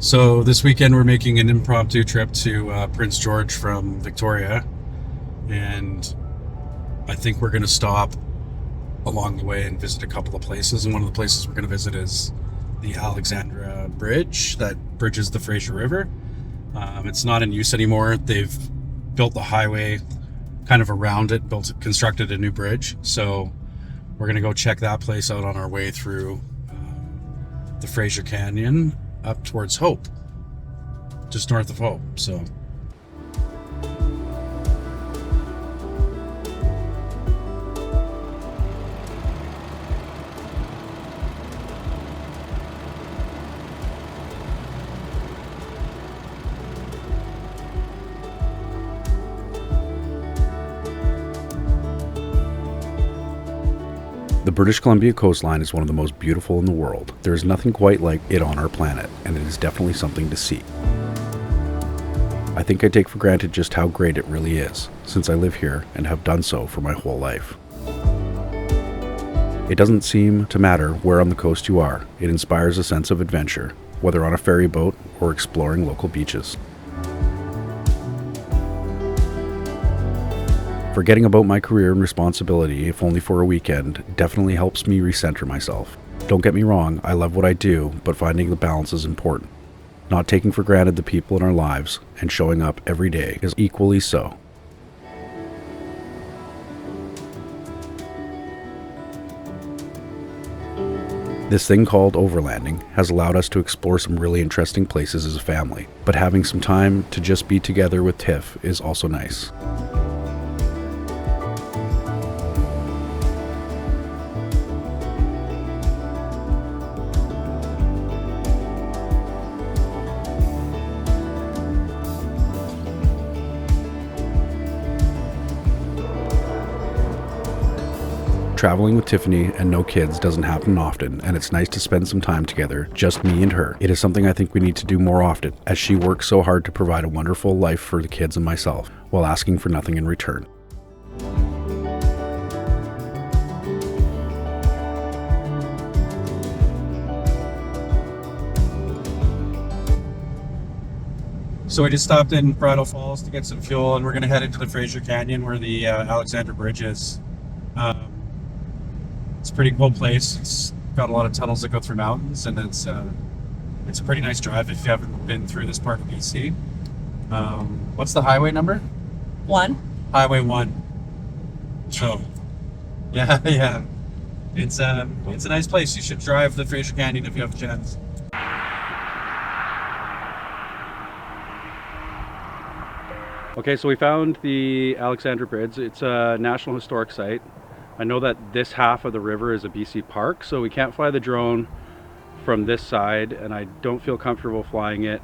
So this weekend we're making an impromptu trip to Prince George from Victoria, and I think we're going to stop along the way and visit a couple of places. And one of the places we're going to visit is the Alexandra Bridge that bridges the Fraser River. It's not in use anymore. They've built the highway kind of around it, constructed a new bridge. So we're going to go check that place out on our way through the Fraser Canyon up towards Hope, just north of Hope. So the British Columbia coastline is one of the most beautiful in the world. There is nothing quite like it on our planet, and it is definitely something to see. I think I take for granted just how great it really is, since I live here and have done so for my whole life. It doesn't seem to matter where on the coast you are. It inspires a sense of adventure, whether on a ferry boat or exploring local beaches. Forgetting about my career and responsibility, if only for a weekend, definitely helps me recenter myself. Don't get me wrong, I love what I do, but finding the balance is important. Not taking for granted the people in our lives and showing up every day is equally so. This thing called overlanding has allowed us to explore some really interesting places as a family, but having some time to just be together with Tiff is also nice. Traveling with Tiffany and no kids doesn't happen often, and it's nice to spend some time together, just me and her. It is something I think we need to do more often, as she works so hard to provide a wonderful life for the kids and myself, while asking for nothing in return. So we just stopped in Bridal Falls to get some fuel, and we're going to head into the Fraser Canyon where the Alexandra Bridge is. It's a pretty cool place. It's got a lot of tunnels that go through mountains, and it's a pretty nice drive if you haven't been through this part of BC. What's the highway number? 1. Highway 1. So, yeah. It's a nice place. You should drive the Fraser Canyon if you have a chance. Okay, so we found the Alexandra Bridge. It's a National Historic Site. I know that this half of the river is a BC park, so we can't fly the drone from this side, and I don't feel comfortable flying it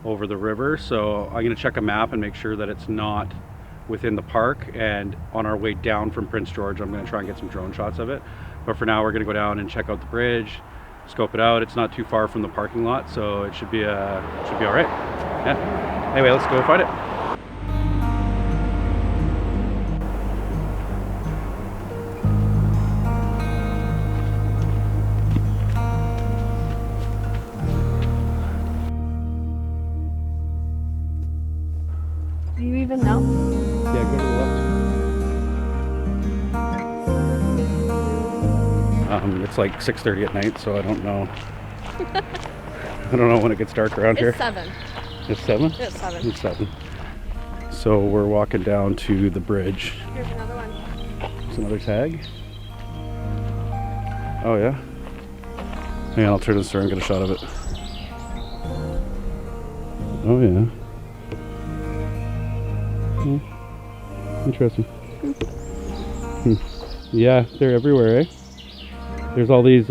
over the river, so I'm going to check a map and make sure that it's not within the park, and on our way down from Prince George I'm going to try and get some drone shots of it. But for now we're going to go down and check out the bridge, scope it out. It's not too far from the parking lot, so it should be all right. Yeah. Anyway, let's go find it. Do you even know? Yeah, go to the left. It's like 6:30 at night, so I don't know. I don't know when it gets dark around here. It's 7. It's 7? It's 7. It's 7. So we're walking down to the bridge. Here's another one. There's another tag. Oh yeah? Hang on, I'll turn this around and get a shot of it. Oh yeah. Interesting. Yeah, they're everywhere, eh? There's all these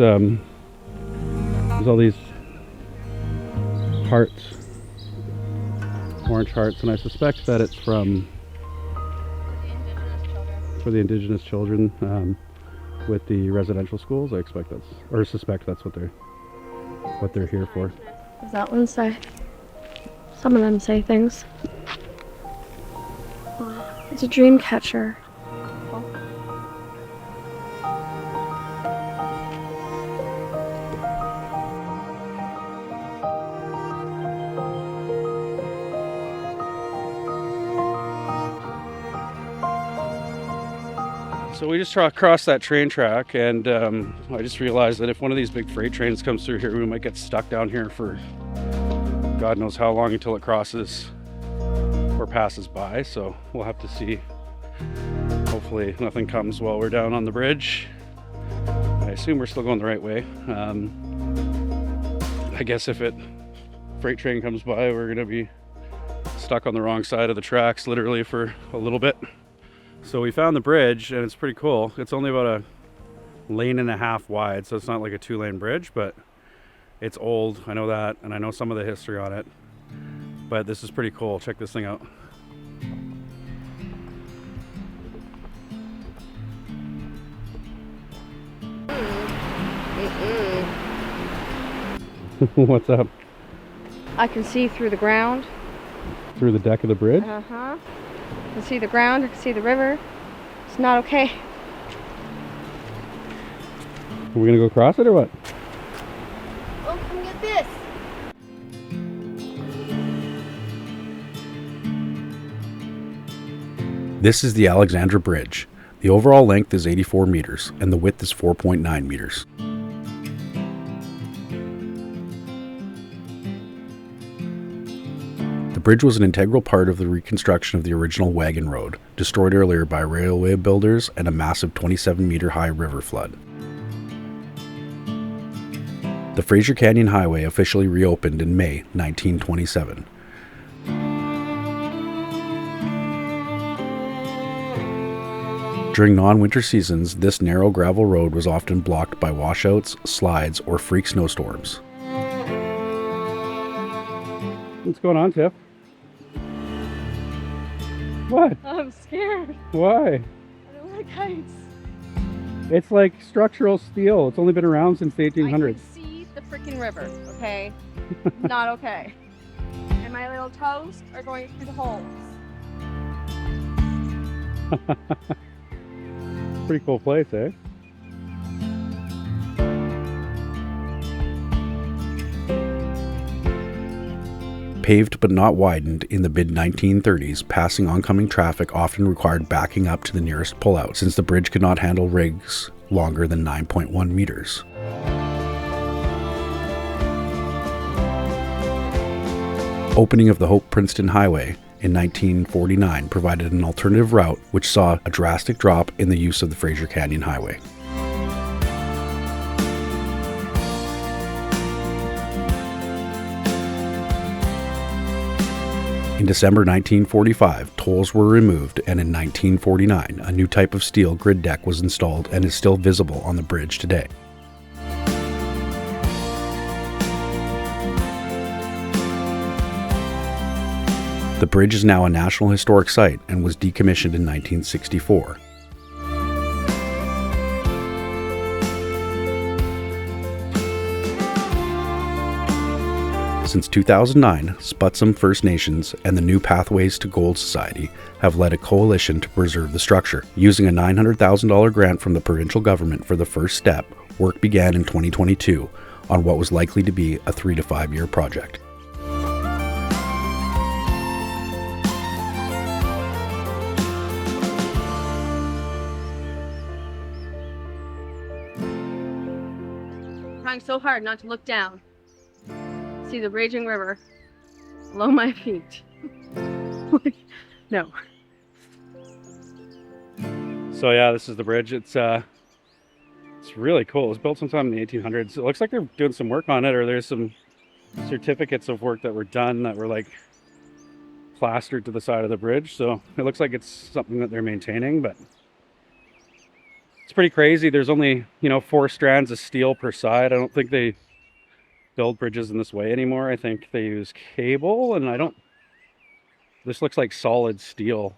hearts, orange hearts, and I suspect that it's for the Indigenous children with the residential schools. I suspect that's what they're here for. Does that one say? Some of them say things. It's a dream catcher. So we just crossed that train track, and I just realized that if one of these big freight trains comes through here, we might get stuck down here for God knows how long until it crosses or passes by. So we'll have to see. Hopefully nothing comes while we're down on the bridge. I assume we're still going the right way. I guess if freight train comes by, we're gonna be stuck on the wrong side of the tracks literally for a little bit. So we found the bridge, and it's pretty cool. It's only about a lane and a half wide, so it's not like a 2-lane bridge, but it's old. I know that, and I know some of the history on it. But this is pretty cool. Check this thing out. What's up? I can see through the ground. Through the deck of the bridge? Uh-huh. I can see the ground, I can see the river. It's not okay. Are we gonna go across it or what? Oh, come get this. This is the Alexandra Bridge. The overall length is 84 meters and the width is 4.9 meters. The bridge was an integral part of the reconstruction of the original wagon road, destroyed earlier by railway builders and a massive 27-meter high river flood. The Fraser Canyon Highway officially reopened in May 1927. During non-winter seasons, this narrow gravel road was often blocked by washouts, slides, or freak snowstorms. What's going on, Tiff? What? I'm scared. Why? I don't like heights. It's like structural steel. It's only been around since the I 1800s. can see the freaking river, okay? Not okay. And my little toes are going through the holes. Pretty cool place, eh? Paved but not widened in the mid-1930s, passing oncoming traffic often required backing up to the nearest pullout, since the bridge could not handle rigs longer than 9.1 meters. Opening of the Hope-Princeton Highway in 1949 provided an alternative route which saw a drastic drop in the use of the Fraser Canyon Highway. In December 1945, tolls were removed, and in 1949, a new type of steel grid deck was installed and is still visible on the bridge today. The bridge is now a National Historic Site and was decommissioned in 1964. Since 2009, Sputsum First Nations and the New Pathways to Gold Society have led a coalition to preserve the structure. Using a $900,000 grant from the provincial government for the first step, work began in 2022 on what was likely to be a 3 to 5 year project. Trying so hard not to look down. See the raging river below my feet. No. So yeah, this is the bridge. It's really cool. It was built sometime in the 1800s. It looks like they're doing some work on it, or there's some certificates of work that were done that were like plastered to the side of the bridge. So it looks like it's something that they're maintaining, but it's pretty crazy. There's only, 4 strands of steel per side. I don't think they build bridges in this way anymore. I think they use cable, and this looks like solid steel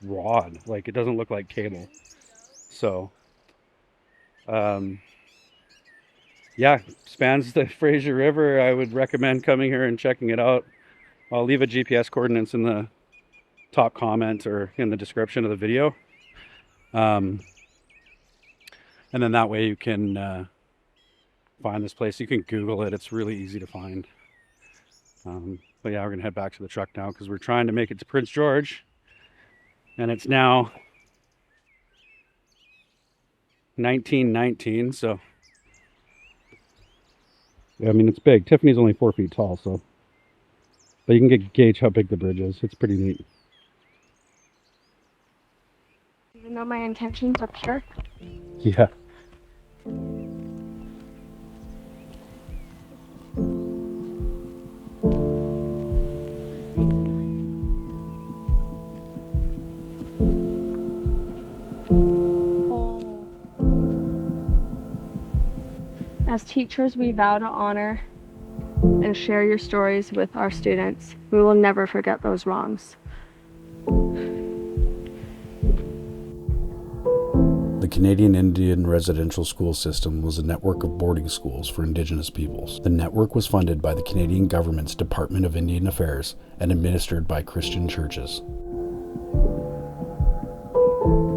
rod. Like, it doesn't look like cable. So yeah, spans the Fraser River. I would recommend coming here and checking it out. I'll leave a GPS coordinates in the top comment or in the description of the video, and then that way you can find this place. You can Google it. It's really easy to find. But yeah, we're gonna head back to the truck now because we're trying to make it to Prince George, and it's now 1919, so yeah, I mean it's big. Tiffany's only 4 feet tall, so but you can gauge how big the bridge is. It's pretty neat. Even though my intentions are pure. Yeah. As teachers, we vow to honor and share your stories with our students. We will never forget those wrongs. The Canadian Indian Residential School System was a network of boarding schools for Indigenous peoples. The network was funded by the Canadian government's Department of Indian Affairs and administered by Christian churches.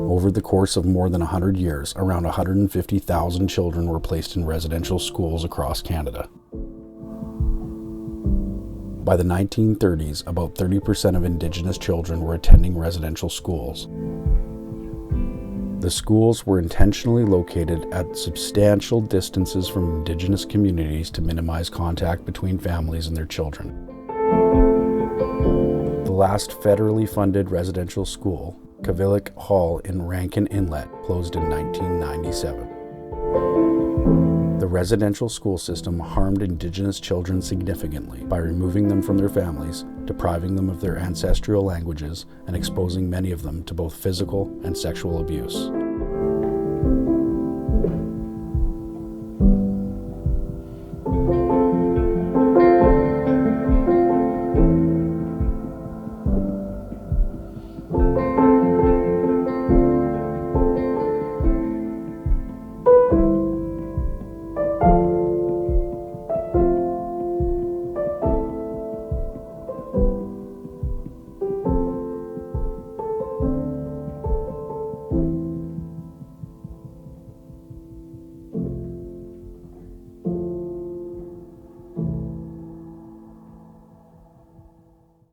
Over the course of more than 100 years, around 150,000 children were placed in residential schools across Canada. By the 1930s, about 30% of Indigenous children were attending residential schools. The schools were intentionally located at substantial distances from Indigenous communities to minimize contact between families and their children. The last federally funded residential school, Kavilik Hall in Rankin Inlet, closed in 1997. The residential school system harmed Indigenous children significantly by removing them from their families, depriving them of their ancestral languages, and exposing many of them to both physical and sexual abuse.